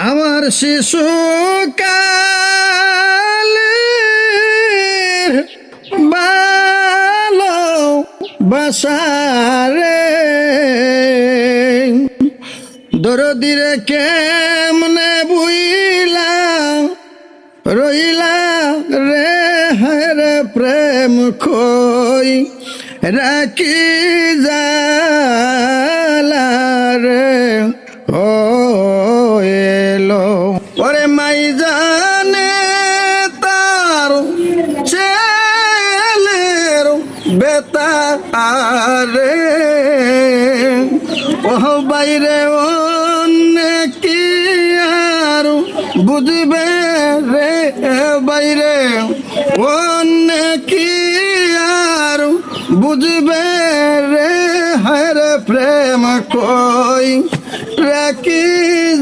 আমার শিশু কালের ভালো বাসারে দরদিরে কেমনে বুইলা রইলা রে হরে প্রেম খই রাখি জালা রে ও এলো ওরে মাই জানে তার ছেলের বেতা রে ও বাইরে অন্যে কি আর বুঝবে রে বাইরে অন্যে কি আর বুঝবে রে হরে প্রেম কই রাখি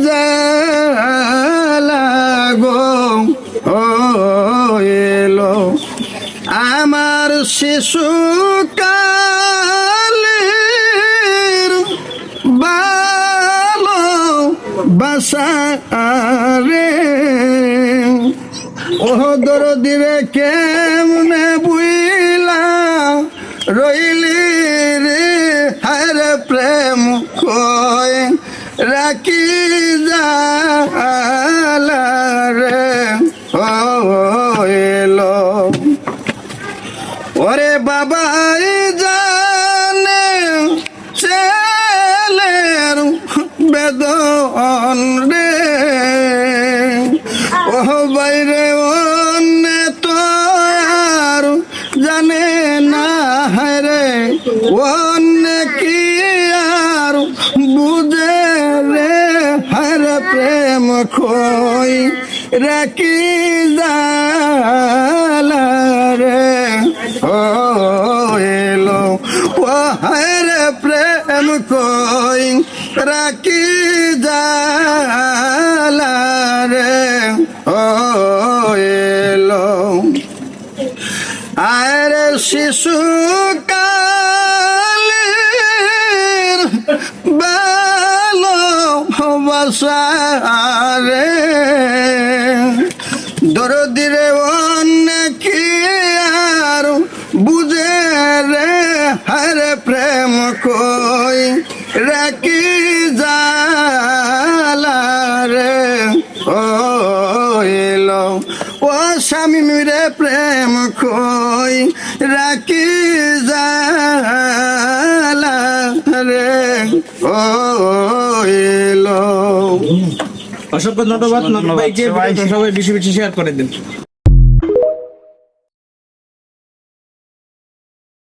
জালা গো ও এলো আমার শিশু কালের ভালো বাসারে ও দরদিরে কেমনে বুইলা রইলি রে হরে প্রেম কই রাখি জালা রে ও এলো ওরে বাবা জানে ছেলের বেদন রে ও বাইরে অন্য তো আর জানে না রে অন্য কি আর বুঝে রে হর প্রেম খই রাখি জালা রে ও এলো ও হর প্রেম খই রাখি জালা রে ও এলো আর শিশু কালের ভালো বাসারে দরদিরে অন্য কি আর বুঝে রে হরে প্রেম কই রাখি জালা রে ও এলো ও স্বামী রে প্রেম কই রাখি জালা রে ও এলো। অসংখ্য ধন্যবাদ। সবাই বেশি বেশি শেয়ার করে দিন।